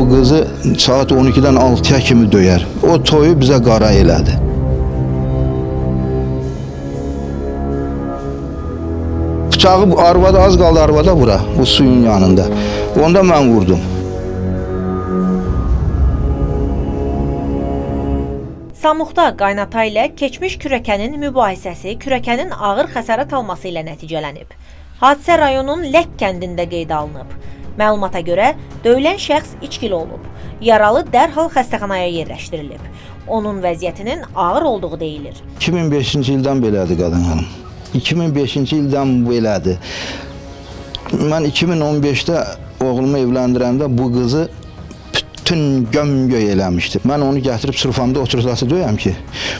Bu qızı saat 12-dən 6-ya kimi döyər. O toyu bizə qara elədi. Bıçağı arvada, az qaldı arvada bura, bu suyun yanında. Onda mən vurdum. Samuqda qaynata ilə keçmiş kürəkənin mübahisəsi kürəkənin ağır xəsarət alması ilə nəticələnib. Hadisə rayonun Lək kəndində qeydə alınıb. Məlumata görə döyülən şəxs içkili olub. Yaralı dərhal xəstəxanaya yerləşdirilib. Onun vəziyyətinin ağır olduğu deyilir. 2005-ci ildən belədir qadın hanım. 2005-ci ildən belədir. Mən 2015-də oğlumu evləndirəndə bu qızı bütün göm-göy eləmişdi. Mən onu gətirib sırfamda oturtası döyəm ki,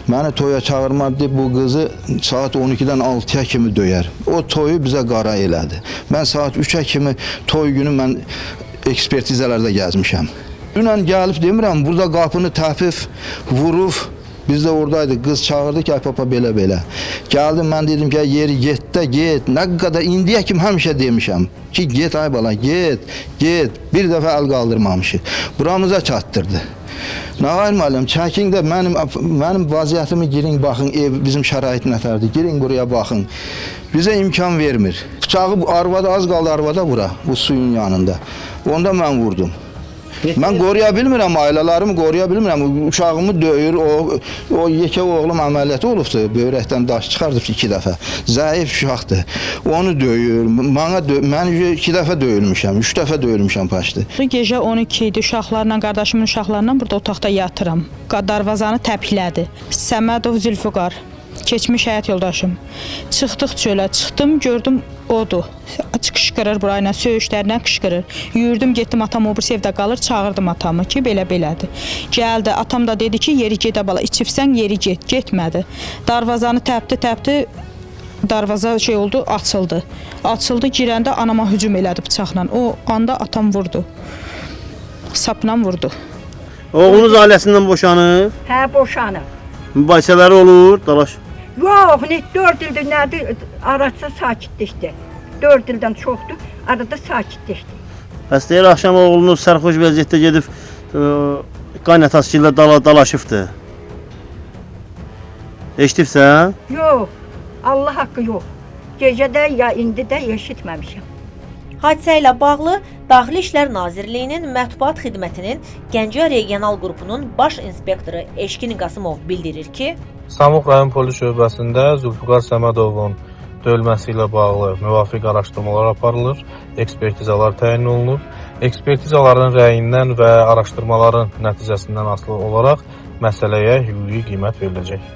məni toya çağırmadı, bu qızı saat 12-dən 6-ya kimi döyər. O toyu bizə qara elədi. Mən saat 3-ə kimi toy günü mən ekspertizələrdə gəzmişəm. Dünən gəlib demirəm, burada qapını təpif, vurub, biz də oradaydı, qız çağırdı ki, ay papa belə-belə. Gəldim, mən dedim ki, yeri get də, get. Nə qədər indiyə kimi həmişə demişəm ki, get ay bala, get. Bir dəfə əl qaldırmamışıq. Buramıza çatdırdı. Nağayır müəllim, çəkin də mənim vəziyyətimi girin, baxın, ev bizim şərait nətərdir, girin buraya baxın. Bizə imkan vermir. Bıçağı arvada, az qaldı arvada bura, bu suyun yanında. Onda mən vurdum. Mən qoruya bilmirəm, ailələrimi qoruya bilmirəm. Uşağımı döyür, o yekə oğlum əməliyyatı olubdur, böyrəkdən daş çıxardıbdır 2 dəfə. Zəif uşaqdır. Onu döyür, mən 2 dəfə döyülmüşəm, 3 dəfə döyülmüşəm paşdı. Gecə 12 idi, uşaqlarla, qardaşımın uşaqlarla burada otaqda yatıram. Darvazanı təpiklədi. Səmədov Zülfüqar, keçmiş həyat yoldaşım. Çıxdıq çölə, çıxdım, gördüm odur. Qışqırır burayla, söyüşlərlə qışqırır. Yürüdüm, getdim, atam o bir evdə qalır, çağırdım atamı ki, belə-belədir. Gəldi, atam da dedi ki, yeri gedə bala, içibsən, yeri get, getmədi. Darvazanı təpdi, darvaza şey oldu, açıldı. Açıldı, girəndə anama hücum elədi bıçaqla. O anda atam vurdu. Sapla vurdu. Oğlunuz ailəsindən boşanıb? Hə, boşanıb. Mübahisələri olur, dalaş. Yox, 4 ildir nədir, arası sakitləşdi. 4 ildən çoxdur, arada sakitləşdi. Bəs deyir, axşam oğlunuz sərxoş vəziyyətdə gedib qaynatası ilə dalaşıbdır. Eşitibsən? Yox, Allah haqqı yox. Gecədə ya indi də eşitməmişəm. Hadisə ilə bağlı Daxili İşlər Nazirliyinin Mətbuat Xidmətinin Gəncə Regional Qrupunun baş inspektoru Eşkin Qasımov bildirir ki, Samuq rayon polis şöbəsində Zülfüqar Səmədovun döyülməsi ilə bağlı müvafiq araşdırmalar aparılır, ekspertizalar təyin olunub. Ekspertizaların rəyindən və araşdırmaların nəticəsindən asılı olaraq məsələyə hüquqi qiymət veriləcək.